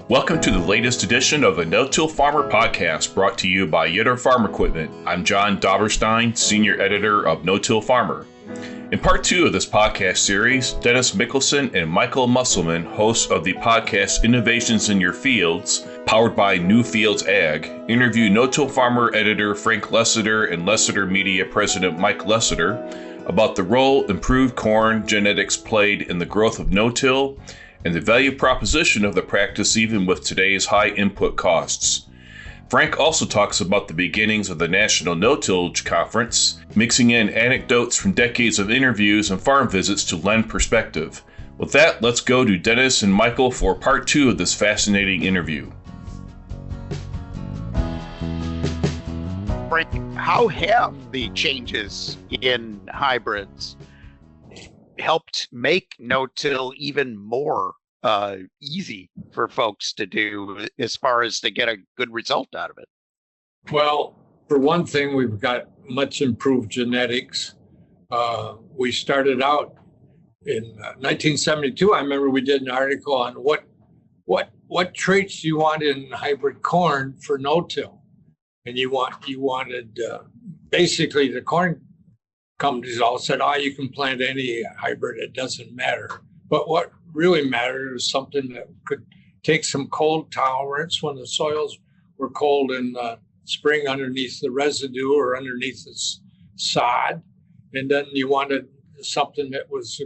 Welcome to the latest edition of the No-Till Farmer Podcast, brought to you by Yitter Farm Equipment. I'm John Dauberstein, Senior Editor of No-Till Farmer. In part 2 of this podcast series, Dennis Michelsen and Michael Musselman, hosts of the podcast Innovations in Your Fields, powered by NewFields Ag, interview No-Till Farmer editor Frank Lessiter and Lessiter Media President Mike Lessiter about the role improved corn genetics played in the growth of no-till and the value proposition of the practice even with today's high input costs. Frank also talks about the beginnings of the National No-Tillage Conference, mixing in anecdotes from decades of interviews and farm visits to lend perspective. With that, let's go to Dennis and Michael for part 2 of this fascinating interview. Frank, how have the changes in hybrids helped make no-till even more easy for folks to do as far as to get a good result out of it? Well, for one thing, we've got much improved genetics. We started out in 1972. I remember we did an article on what traits do you want in hybrid corn for no-till, and you wanted basically the corn companies all said, you can plant any hybrid, it doesn't matter. But what really mattered is something that could take some cold tolerance when the soils were cold in spring underneath the residue or underneath the sod. And then you wanted something that was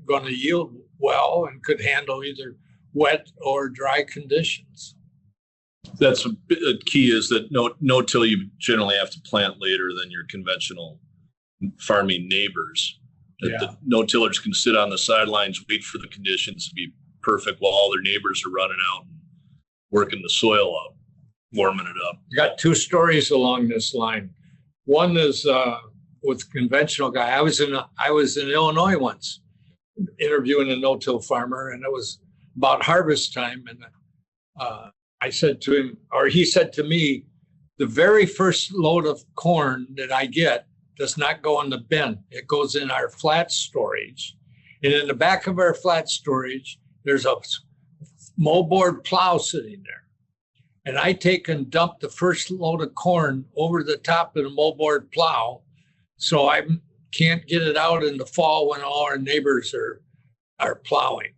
going to yield well and could handle either wet or dry conditions. That's a key, is that no-till you generally have to plant later than your conventional farming neighbors. Yeah. The no-tillers can sit on the sidelines, wait for the conditions to be perfect while all their neighbors are running out and working the soil up, warming it up. I got two stories along this line. One is with conventional guy. I was in Illinois once interviewing a no-till farmer, and it was about harvest time. And I said to him, or he said to me, the very first load of corn that I get does not go in the bin. It goes in our flat storage. And in the back of our flat storage, there's a moldboard plow sitting there. And I take and dump the first load of corn over the top of the moldboard plow, so I can't get it out in the fall when all our neighbors are plowing.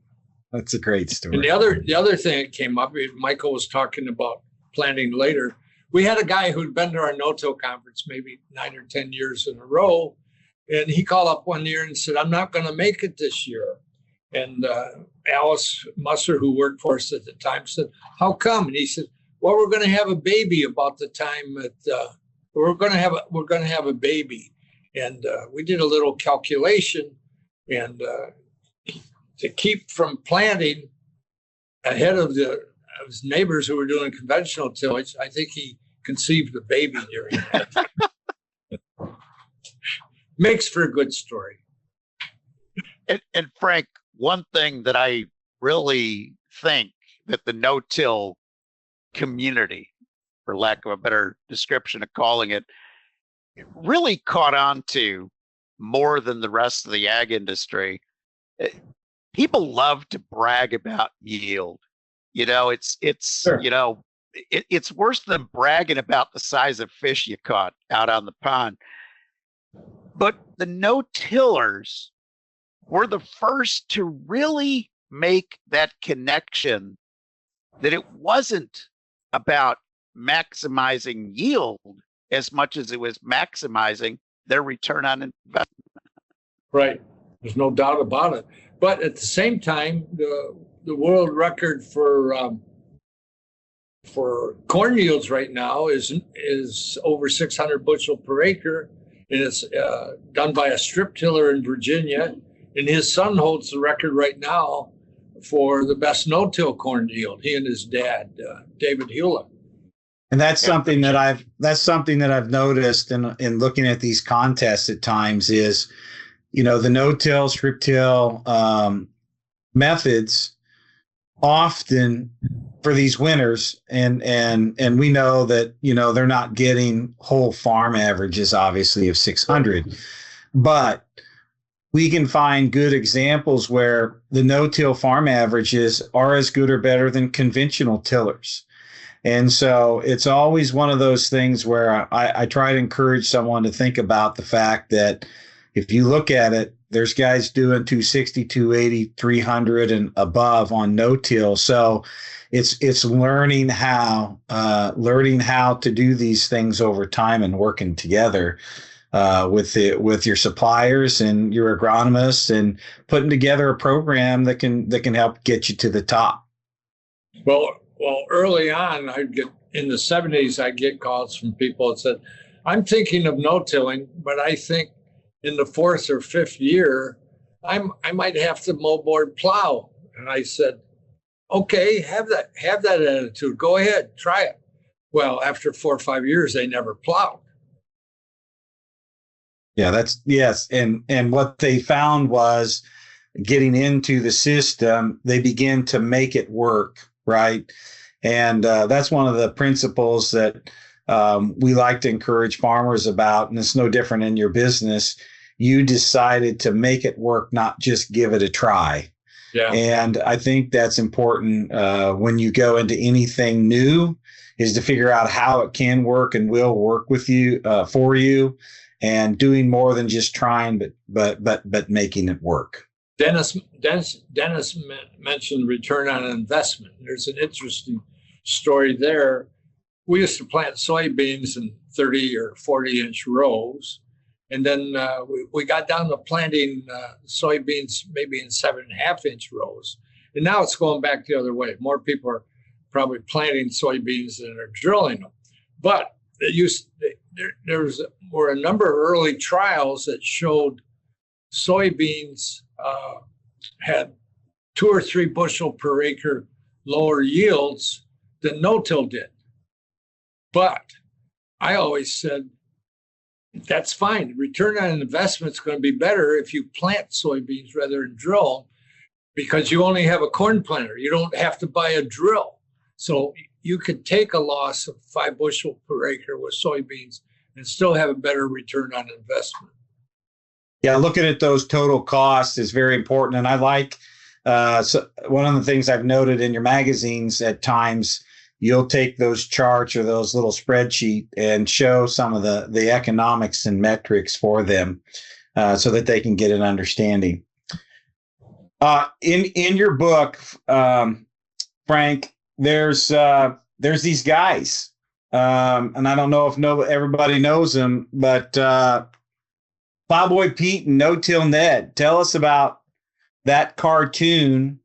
That's a great story. And the other thing that came up, Michael was talking about planting later. We had a guy who'd been to our no-till conference maybe 9 or 10 years in a row, and he called up one year and said, I'm not going to make it this year. And Alice Musser, who worked for us at the time, said, how come? And he said, well, we're going to have a baby about the time that we're going to have a baby. And we did a little calculation, and to keep from planting ahead of his neighbors who were doing conventional tillage, I think he conceived a baby during that. Makes for a good story. And Frank, one thing that I really think that the no-till community, for lack of a better description of calling it, really caught on to more than the rest of the ag industry. People love to brag about yield. It's Sure. It's worse than bragging about the size of fish you caught out on the pond. But the no-tillers were the first to really make that connection that it wasn't about maximizing yield as much as it was maximizing their return on investment. Right. There's no doubt about it. But at the same time, the world record for corn yields right now is over 600 bushel per acre, and it's done by a strip tiller in Virginia. And his son holds the record right now for the best no-till corn yield. He and his dad, David Hewlett. And that's something that I've noticed in looking at these contests at times is, the no-till, strip-till methods often for these winners, and we know that they're not getting whole farm averages, obviously, of 600, but we can find good examples where the no-till farm averages are as good or better than conventional tillers. And so it's always one of those things where I try to encourage someone to think about the fact that if you look at it, there's guys doing 260, 280, 300 and above on no-till. So it's learning how to do these things over time and working together with your suppliers and your agronomists and putting together a program that can help get you to the top. Well, early on, in the 70s, I'd get calls from people that said, I'm thinking of no-tilling, but I think in the fourth or fifth year, I might have to moldboard plow. And I said, okay, have that attitude. Go ahead, try it. Well, after 4 or 5 years, they never plowed. Yeah, yes. And what they found was getting into the system, they begin to make it work, right? And that's one of the principles that we like to encourage farmers about. And it's no different in your business. You decided to make it work, not just give it a try. Yeah. And I think that's important when you go into anything new, is to figure out how it can work and will work with you for you, and doing more than just trying, but making it work. Dennis mentioned return on investment. There's an interesting story there. We used to plant soybeans in 30 or 40-inch rows. And then we got down to planting soybeans maybe in 7.5-inch rows. And now it's going back the other way. More people are probably planting soybeans than are drilling them. But there were a number of early trials that showed soybeans had 2 or 3 bushel per acre lower yields than no-till did. But I always said, that's fine. Return on investment is going to be better if you plant soybeans rather than drill, because you only have a corn planter. You don't have to buy a drill. So you could take a loss of 5 bushel per acre with soybeans and still have a better return on investment. Yeah, looking at those total costs is very important. And I like so one of the things I've noted in your magazines at times, you'll take those charts or those little spreadsheet and show some of the economics and metrics for them so that they can get an understanding. In your book, Frank, there's these guys, and I don't know if everybody knows them, but Plowboy Pete and No-Till Ned. Tell us about that cartoon.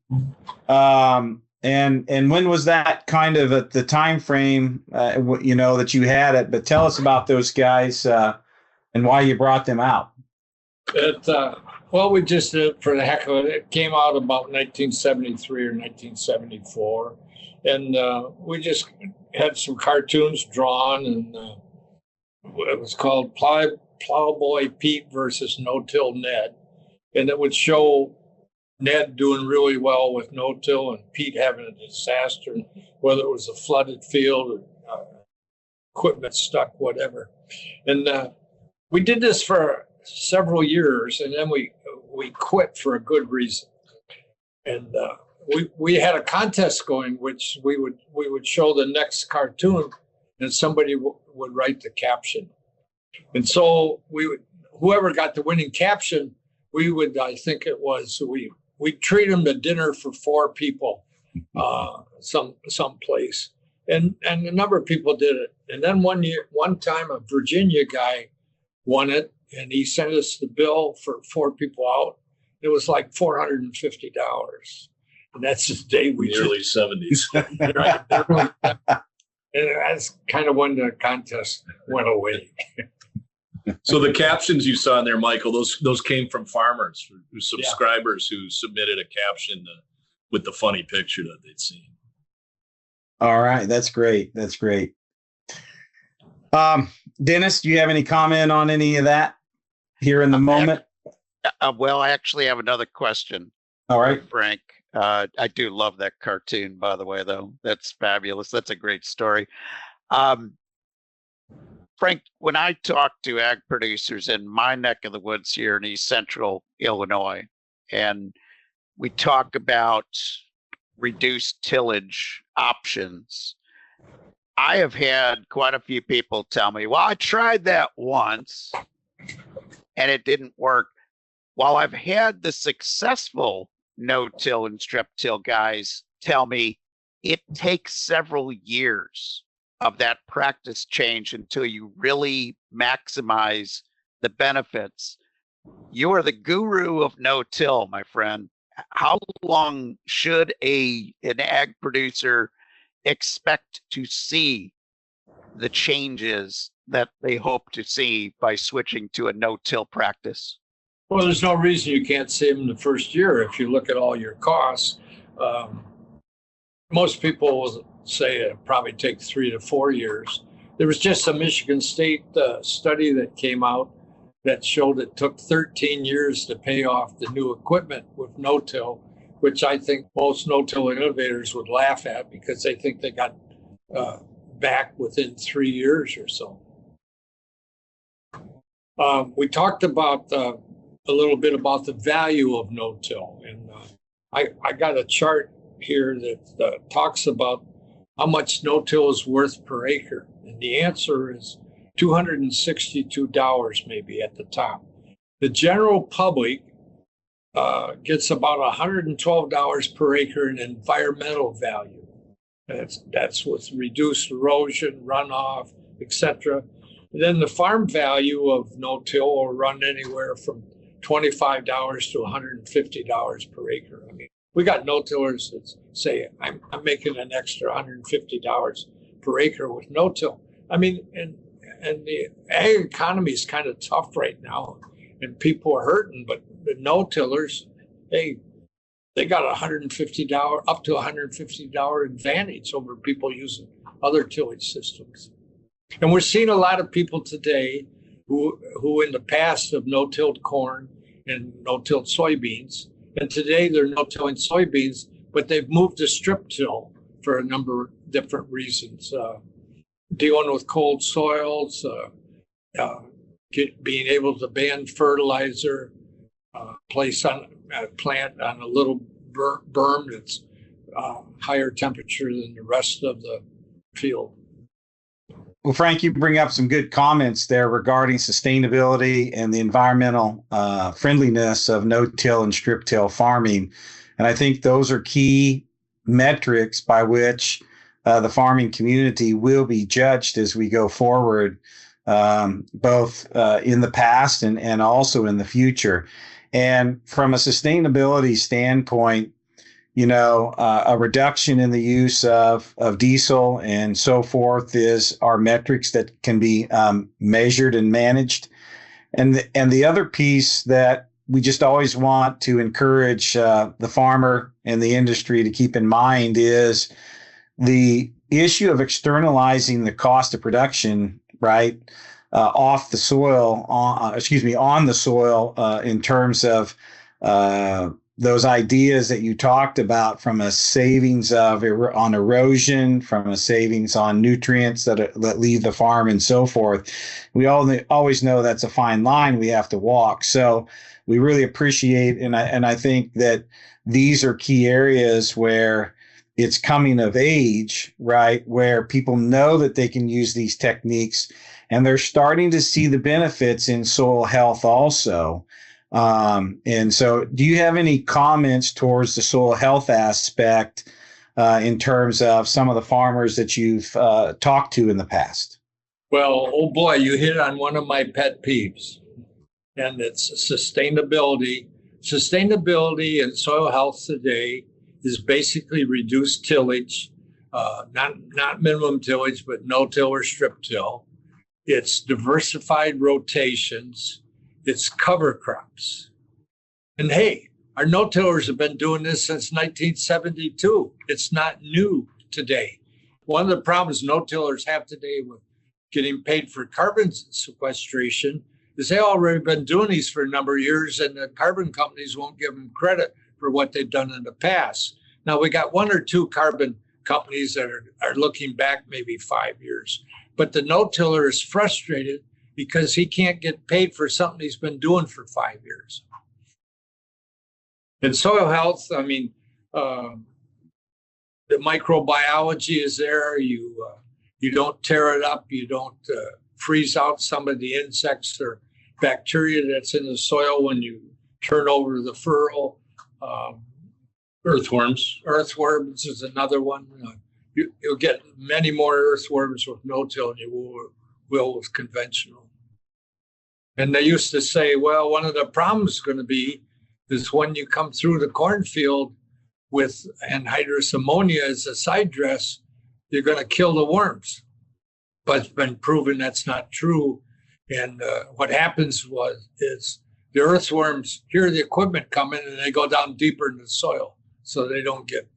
And when was that kind of at the time frame, that you had it? But tell us about those guys and why you brought them out. Well, we just did it for the heck of it. It came out about 1973 or 1974. And we just had some cartoons drawn, and it was called Plowboy Pete versus No-Till Ned. And it would show Ned doing really well with no-till and Pete having a disaster, whether it was a flooded field or equipment stuck, whatever. And we did this for several years, and then we quit for a good reason. And we had a contest going, which we would show the next cartoon, and somebody would write the caption. And so whoever got the winning caption, we'd treat them to dinner for 4 people, someplace, and a number of people did it. And then one time, a Virginia guy won it, and he sent us the bill for 4 people out. It was like $450, and that's the day we in the early 70s. And that's kind of when the contest went away. So the captions you saw in there, Michael, those came from farmers, subscribers who submitted a caption with the funny picture that they'd seen. All right, that's great. That's great. Dennis, do you have any comment on any of that here in the moment? Well, I actually have another question. All right, Frank. I do love that cartoon, by the way, though. That's fabulous. That's a great story. Frank, when I talk to ag producers in my neck of the woods here in East Central Illinois, and we talk about reduced tillage options, I have had quite a few people tell me, well, I tried that once and it didn't work. While I've had the successful no-till and strip-till guys tell me it takes several years of that practice change until you really maximize the benefits. You are the guru of no-till, my friend. How long should an ag producer expect to see the changes that they hope to see by switching to a no-till practice? Well, there's no reason you can't see them in the first year if you look at all your costs. Most people will say it probably take 3 to 4 years. There was just a Michigan State study that came out that showed it took 13 years to pay off the new equipment with no-till, which I think most no-till innovators would laugh at because they think they got back within 3 years or so. We talked about a little bit about the value of no-till, and I got a chart here that talks about how much no-till is worth per acre, and the answer is $262 maybe at the top. The general public gets about $112 per acre in environmental value. That's with reduced erosion, runoff, etc. Then the farm value of no-till will run anywhere from $25 to $150 per acre. I mean, we got no-tillers that say, I'm making an extra $150 per acre with no-till. I mean, and the ag economy is kind of tough right now, and people are hurting, but the no-tillers, they got $150, up to $150 advantage over people using other tillage systems. And we're seeing a lot of people today who in the past have no-tilled corn and no-tilled soybeans, and today they're no-tilling soybeans, but they've moved to strip-till for a number of different reasons. Dealing with cold soils, being able to ban fertilizer, plant on a little berm that's higher temperature than the rest of the field. Well, Frank, you bring up some good comments there regarding sustainability and the environmental friendliness of no-till and strip-till farming. And I think those are key metrics by which the farming community will be judged as we go forward, both in the past and also in the future. And from a sustainability standpoint, you know, a reduction in the use of diesel and so forth are metrics that can be measured and managed. And the other piece that we just always want to encourage the farmer and the industry to keep in mind is the issue of externalizing the cost of production, right, off the soil, on the soil, in terms of those ideas that you talked about, from a savings on erosion, from a savings on nutrients that leave the farm and so forth. We always know that's a fine line we have to walk. So we really appreciate, and I think that these are key areas where it's coming of age, right, where people know that they can use these techniques, and they're starting to see the benefits in soil health also. And so do you have any comments towards the soil health aspect in terms of some of the farmers that you've talked to in the past? Well, oh boy, you hit on one of my pet peeves, and it's sustainability. Sustainability in soil health today is basically reduced tillage, not minimum tillage, but no-till or strip-till. It's diversified rotations. It's cover crops. And hey, our no-tillers have been doing this since 1972. It's not new today. One of the problems no-tillers have today with getting paid for carbon sequestration is they already been doing these for a number of years, and the carbon companies won't give them credit for what they've done in the past. Now, we got one or two carbon companies that are looking back maybe 5 years. But the no-tiller is frustrated because he can't get paid for something he's been doing for 5 years. And soil health, I mean, the microbiology is there. You don't tear it up. You don't freeze out some of the insects or bacteria that's in the soil when you turn over the furrow. Earthworms. Earthworms is another one. You'll get many more earthworms with no-till than you will with conventional. And they used to say, well, one of the problems is going to be is when you come through the cornfield with anhydrous ammonia as a side dress, you're going to kill the worms. But it's been proven that's not true. And what happens is the earthworms hear the equipment coming and they go down deeper in the soil so they don't get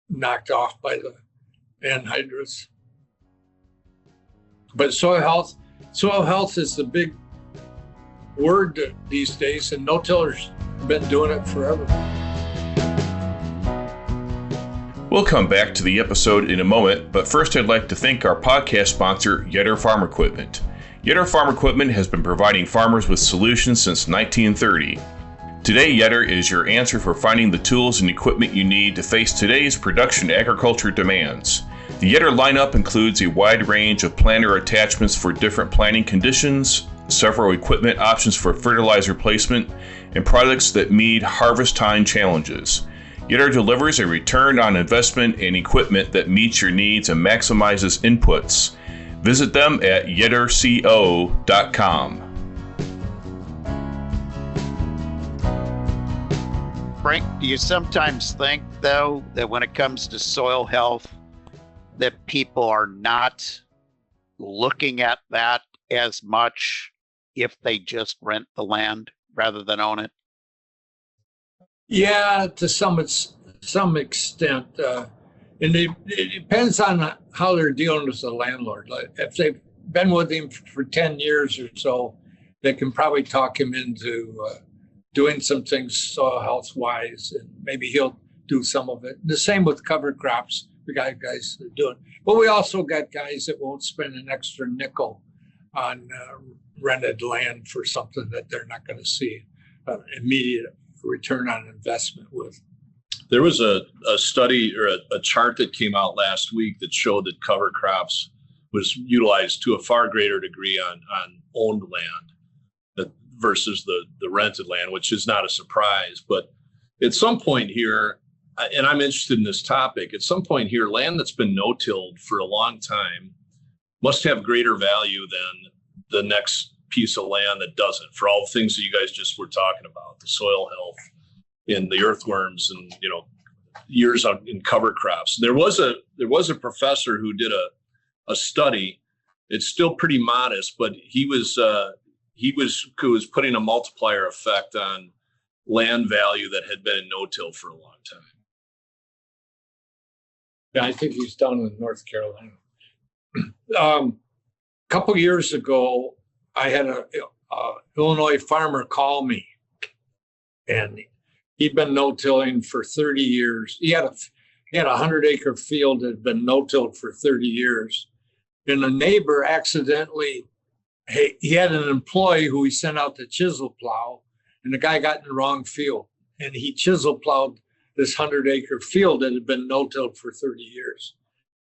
knocked off by the anhydrous. But soil health is the big word these days, and no-tillers have been doing it forever. We'll come back to the episode in a moment, but first I'd like to thank our podcast sponsor, Yetter Farm Equipment. Yetter Farm Equipment has been providing farmers with solutions since 1930. Today, Yetter is your answer for finding the tools and equipment you need to face today's production agriculture demands. The Yetter lineup includes a wide range of planter attachments for different planting conditions, several equipment options for fertilizer placement, and products that meet harvest time challenges. Yetter delivers a return on investment in equipment that meets your needs and maximizes inputs. Visit them at yetterco.com. Frank, do you sometimes think, though, that when it comes to soil health, that people are not looking at that as much if they just rent the land rather than own it? Yeah, to some extent. And it depends on how they're dealing with the landlord. Like if they've been with him for 10 years or so, they can probably talk him into doing some things soil health wise, and maybe he'll do some of it. The same with cover crops. We got guys that do it. But we also got guys that won't spend an extra nickel on rented land for something that they're not going to see immediate return on investment with. There was a study or a chart that came out last week that showed that cover crops was utilized to a far greater degree on owned land versus the rented land, which is not a surprise. But at some point here, and I'm interested in this topic, at some point here, land that's been no-tilled for a long time must have greater value than the next piece of land that doesn't, for all the things that you guys just were talking about, the soil health and the earthworms and, years on in cover crops. There was a professor who did a study. It's still pretty modest, but he was putting a multiplier effect on land value that had been in no-till for a long time. Yeah, I think he's down in North Carolina. A couple of years ago, I had a Illinois farmer call me, and he'd been no-tilling for 30 years. He had a 100-acre field that had been no-tilled for 30 years. And a neighbor accidentally, he had an employee who he sent out to chisel plow, and the guy got in the wrong field. And he chisel plowed this 100-acre field that had been no-tilled for 30 years.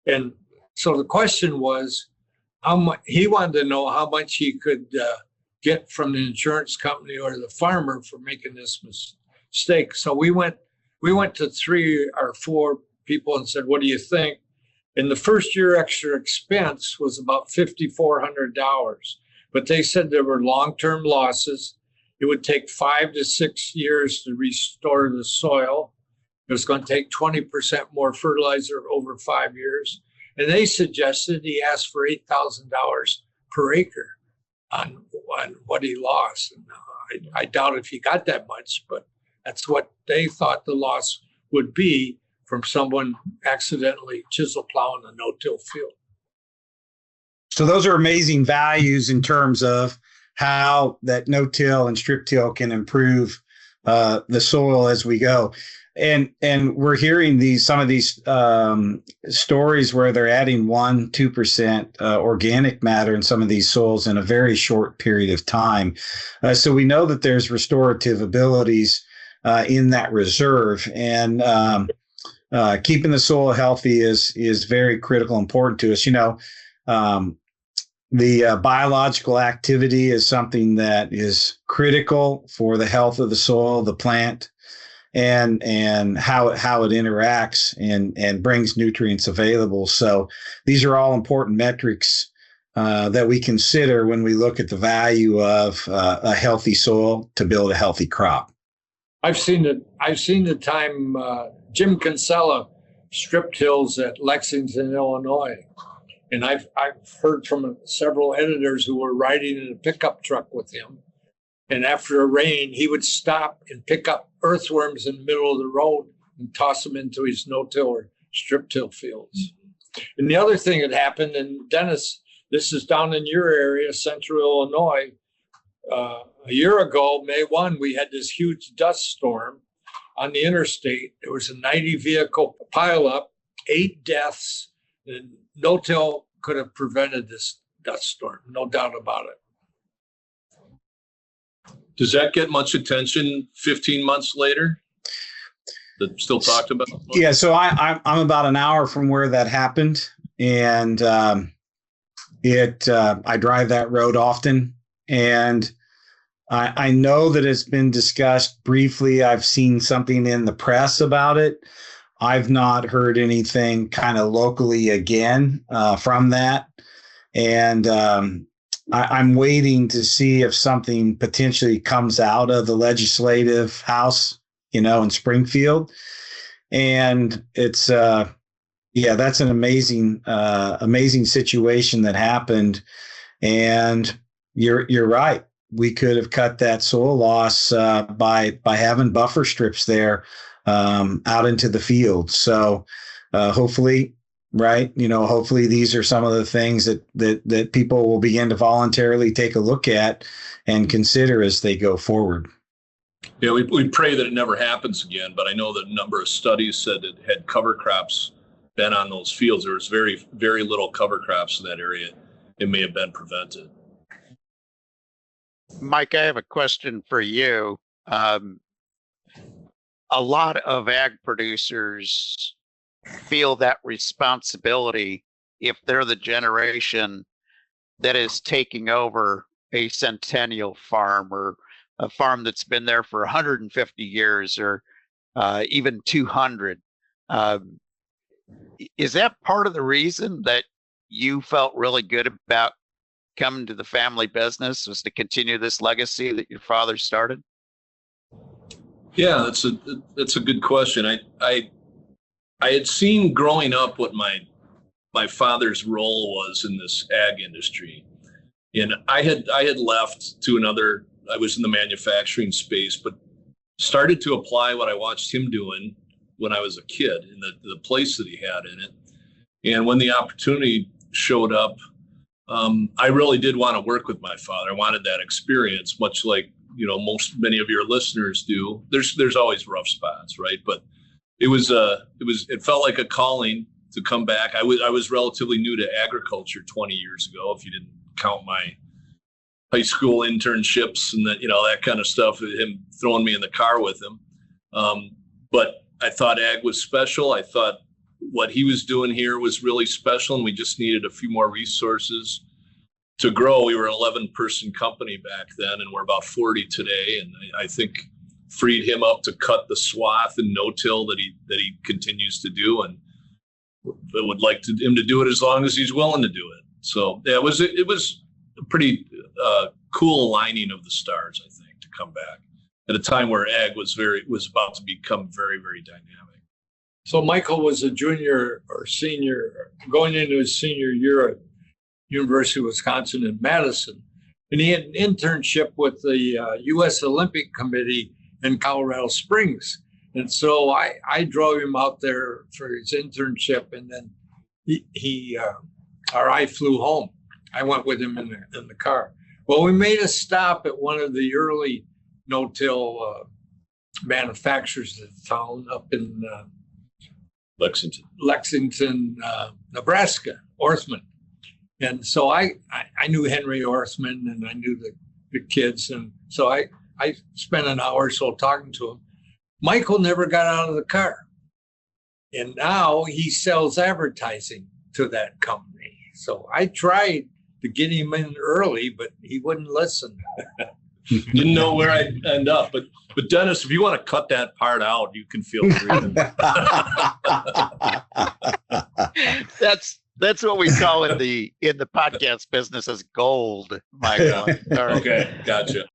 And so the question was, he wanted to know how much he could get from the insurance company or the farmer for making this mistake. So we went to 3 or 4 people and said, what do you think? And the first year extra expense was about $5,400. But they said there were long-term losses. It would take 5 to 6 years to restore the soil. It was going to take 20% more fertilizer over 5 years. And they suggested he asked for $8,000 per acre on what he lost. And I doubt if he got that much, but that's what they thought the loss would be from someone accidentally chisel plowing a no-till field. So those are amazing values in terms of how that no-till and strip-till can improve the soil as we go. and we're hearing some of these stories where they're adding 1-2% organic matter in some of these soils in a very short period of time. So we know that there's restorative abilities in that reserve, and keeping the soil healthy is very critical, important to us. The biological activity is something that is critical for the health of the soil, the plant, and how it interacts and brings nutrients available. So these are all important metrics that we consider when we look at the value of a healthy soil to build a healthy crop. I've seen the time Jim Kinsella strip tills at Lexington, Illinois. And I've heard from several editors who were riding in a pickup truck with him. And after a rain, he would stop and pick up earthworms in the middle of the road and toss them into his no-till or strip-till fields. And the other thing that happened, and Dennis, this is down in your area, central Illinois. A year ago, May 1, we had this huge dust storm on the interstate. There was a 90-vehicle pileup, 8 deaths, and no-till could have prevented this dust storm, no doubt about it. Does that get much attention 15 months later? That still talked about? Yeah, so I'm about an hour from where that happened, and I drive that road often, and I know that it's been discussed briefly. I've seen something in the press about it. I've not heard anything kind of locally again from that. And I'm waiting to see if something potentially comes out of the legislative house, in Springfield. And it's, that's an amazing situation that happened. And you're right. We could have cut that soil loss by having buffer strips there out into the field. So hopefully, right, hopefully these are some of the things that people will begin to voluntarily take a look at and consider as they go forward. Yeah, we pray that it never happens again, but I know that a number of studies said that had cover crops been on those fields, there was very, very little cover crops in that area. It may have been prevented. Mike, I have a question for you. A lot of ag producers feel that responsibility if they're the generation that is taking over a centennial farm or a farm that's been there for 150 years or even 200. Is that part of the reason that you felt really good about coming to the family business, was to continue this legacy that your father started? Yeah, that's a good question. I had seen growing up what my father's role was in this ag industry, and I had left to another. I was in the manufacturing space, but started to apply what I watched him doing when I was a kid in the place that he had in it. And when the opportunity showed up, I really did want to work with my father. I wanted that experience, much like many of your listeners do. There's always rough spots, right? But it felt like a calling to come back. I was relatively new to agriculture 20 years ago, if you didn't count my high school internships and that kind of stuff, him throwing me in the car with him. But I thought ag was special. I thought what he was doing here was really special, and we just needed a few more resources to grow. We were an 11-person company back then, and we're about 40 today. And I think freed him up to cut the swath and no-till that he continues to do, and would like him to do it as long as he's willing to do it. So yeah, it was a pretty cool aligning of the stars, I think, to come back at a time where ag was about to become very, very dynamic. So Michael was a junior or senior, going into his senior year at University of Wisconsin in Madison, and he had an internship with the U.S. Olympic Committee in Colorado Springs. And so I drove him out there for his internship, and then I flew home. I went with him in the car. Well, we made a stop at one of the early no-till manufacturers at the town up in Lexington. Nebraska, Orthman. And so I knew Henry Orthman, and I knew the kids. And so I spent an hour or so talking to him. Michael never got out of the car. And now he sells advertising to that company. So I tried to get him in early, but he wouldn't listen. Didn't know where I'd end up. But Dennis, if you want to cut that part out, you can feel free. That's what we call in the podcast business as gold, Michael. Okay, gotcha.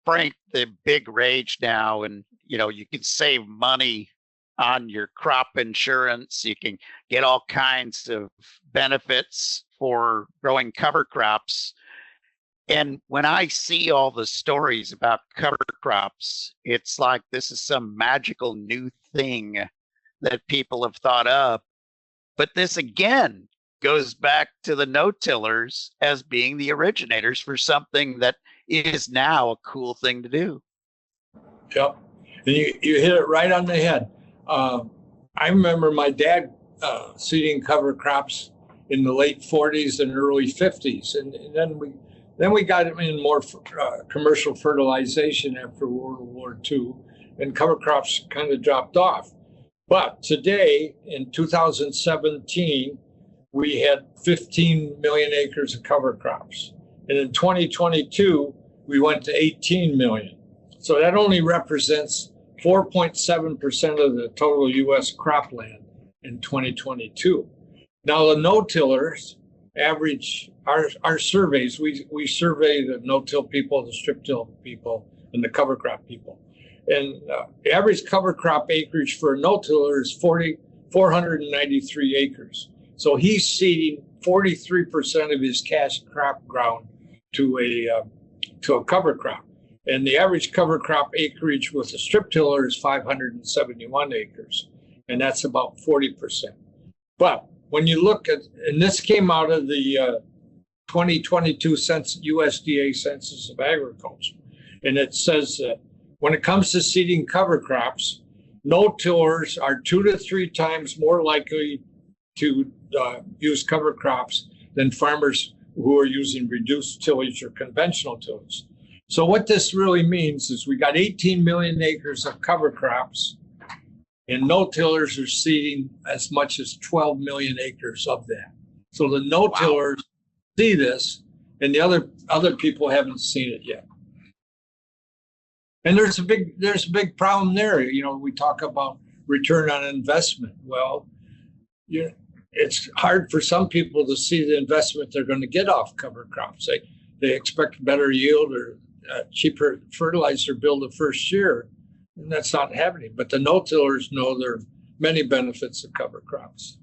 Frank, the big rage now, and you can save money on your crop insurance. You can get all kinds of benefits for growing cover crops. And when I see all the stories about cover crops, it's like this is some magical new thing that people have thought up. But this again goes back to the no-tillers as being the originators for something that is now a cool thing to do. Yep. And you hit it right on the head. I remember my dad seeding cover crops in the late 40s and early 50s. And then we got him in more commercial fertilization after World War II, and cover crops kind of dropped off. But today, in 2017, we had 15 million acres of cover crops. And in 2022, we went to 18 million. So that only represents 4.7% of the total U.S. cropland in 2022. Now, the no-tillers average, our surveys, we survey the no-till people, the strip-till people, and the cover crop people. And the average cover crop acreage for a no-tiller is 493 acres. So he's seeding 43% of his cash crop ground to a cover crop. And the average cover crop acreage with a strip tiller is 571 acres. And that's about 40%. But when you look at, and this came out of the 2022 USDA Census of Agriculture, and it says that when it comes to seeding cover crops, no-tillers are 2 to 3 times more likely to use cover crops than farmers who are using reduced tillage or conventional tillage. So what this really means is we got 18 million acres of cover crops, and no-tillers are seeding as much as 12 million acres of that. So the no-tillers see this, and the other people haven't seen it yet. And there's a big problem there. We talk about return on investment. Well, it's hard for some people to see the investment they're going to get off cover crops. They expect better yield or cheaper fertilizer bill the first year, and that's not happening. But the no-tillers know there are many benefits of cover crops.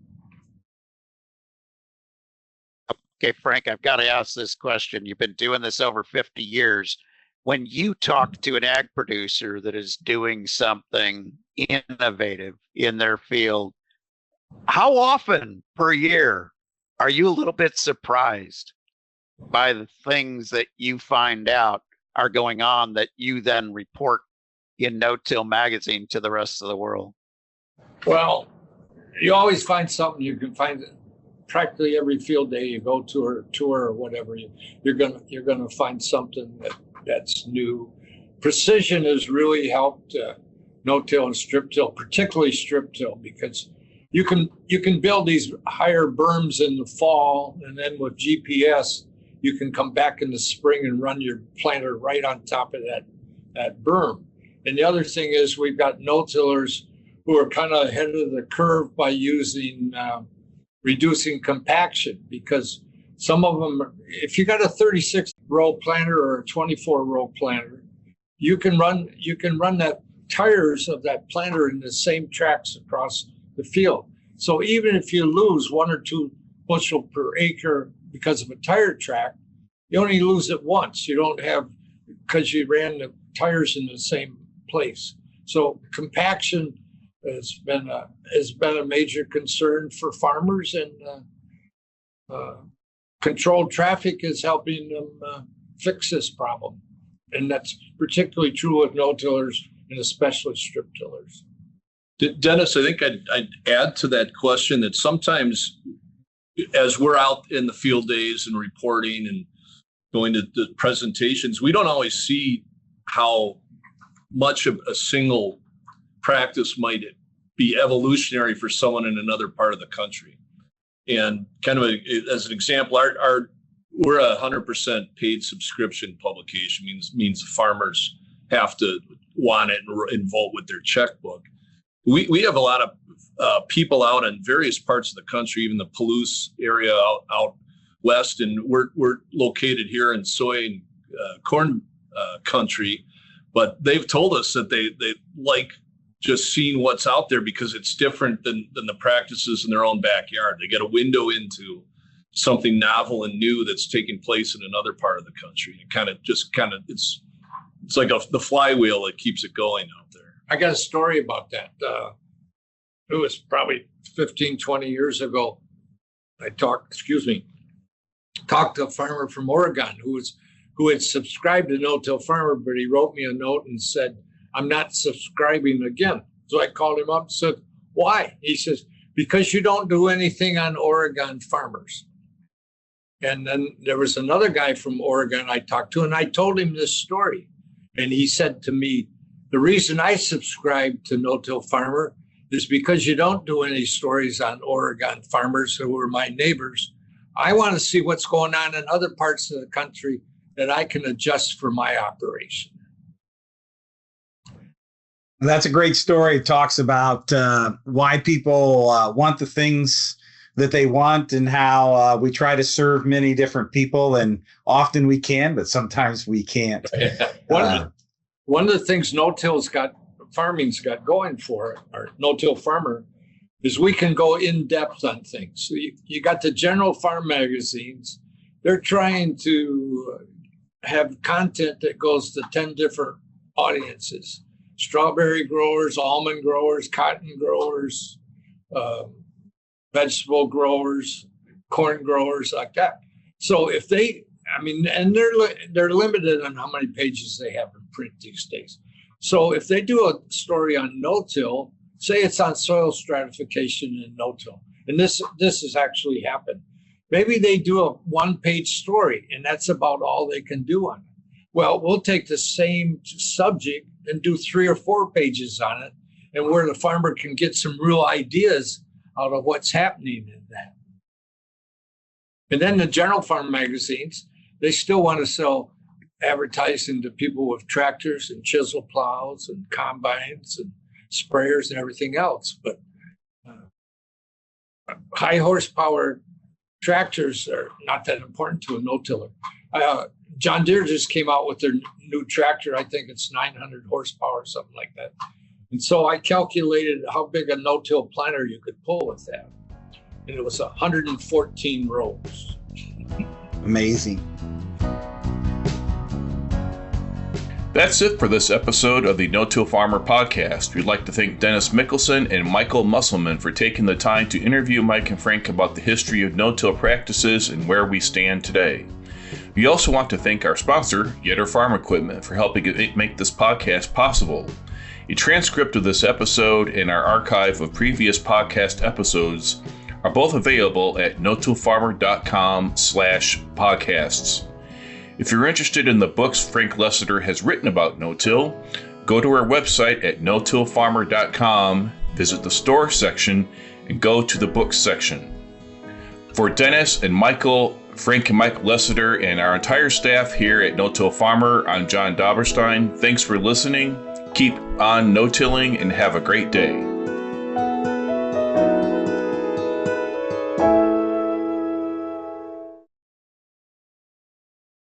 Okay, Frank, I've got to ask this question. You've been doing this over 50 years. When you talk to an ag producer that is doing something innovative in their field, how often per year are you a little bit surprised by the things that you find out are going on that you then report in No-Till magazine to the rest of the world? Well, you always find something. You can find practically every field day you go to or tour or whatever. You're gonna find something that's new. Precision has really helped no-till and strip-till, particularly strip-till, because you can build these higher berms in the fall, and then with GPS, you can come back in the spring and run your planter right on top of that berm. And the other thing is we've got no-tillers who are kind of ahead of the curve by using reducing compaction, because some of them, if you got a 36-row planter or a 24-row planter, you can run that tires of that planter in the same tracks across the field. So even if you lose 1 or 2 bushel per acre because of a tire track, you only lose it once. You don't have, because you ran the tires in the same place. So compaction has been a major concern for farmers, and controlled traffic is helping them fix this problem. And that's particularly true with no-tillers and especially strip tillers. Dennis, I think I'd add to that question that sometimes as we're out in the field days and reporting and going to the presentations, we don't always see how much of a single practice might be evolutionary for someone in another part of the country. And kind of as an example, we're a 100% paid subscription publication, means the farmers have to want it and vote with their checkbook. We have a lot of people out in various parts of the country, even the Palouse area out west, and we're located here in soy and corn country. But they've told us that they like just seeing what's out there because it's different than the practices in their own backyard. They get a window into something novel and new that's taking place in another part of the country. It it's like the flywheel that keeps it going out there. I got a story about that. It was probably 15, 20 years ago. I talked to a farmer from Oregon who had subscribed to No-Till Farmer, but he wrote me a note and said, I'm not subscribing again. So I called him up and said, why? He says, because you don't do anything on Oregon farmers. And then there was another guy from Oregon I talked to, and I told him this story. And he said to me, the reason I subscribed to No-Till Farmer is because you don't do any stories on Oregon farmers who are my neighbors. I want to see what's going on in other parts of the country that I can adjust for my operation. That's a great story. It talks about why people want the things that they want and how we try to serve many different people. And often we can, but sometimes we can't. One of the things farming's got going for it, or No-Till Farmer, is we can go in depth on things. So you got the general farm magazines. They're trying to have content that goes to 10 different audiences. Strawberry growers, almond growers, cotton growers, vegetable growers, corn growers, like that. So if and they're limited on how many pages they have in print these days. So if they do a story on no-till, say it's on soil stratification and no-till, and this has actually happened. Maybe they do a one-page story, and that's about all they can do on it. Well, we'll take the same subject and do 3 or 4 pages on it, and where the farmer can get some real ideas out of what's happening in that. And then the general farm magazines, they still want to sell advertising to people with tractors and chisel plows and combines and sprayers and everything else. But high horsepower tractors are not that important to a no-tiller. John Deere just came out with their new tractor. I think it's 900 horsepower, something like that. And so I calculated how big a no-till planter you could pull with that. And it was 114 rows. Amazing. That's it for this episode of the No-Till Farmer podcast. We'd like to thank Dennis Michelsen and Michael Musselman for taking the time to interview Mike and Frank about the history of no-till practices and where we stand today. We also want to thank our sponsor, Yetter Farm Equipment, for helping make this podcast possible. A transcript of this episode and our archive of previous podcast episodes are both available at no-tillfarmer.com/podcasts. If you're interested in the books Frank Lessiter has written about no-till, go to our website at no-tillfarmer.com, visit the store section, and go to the books section. For Dennis and Michael, Frank and Mike Lessiter, and our entire staff here at No-Till Farmer, I'm John Doberstein. Thanks for listening. Keep on no-tilling and have a great day.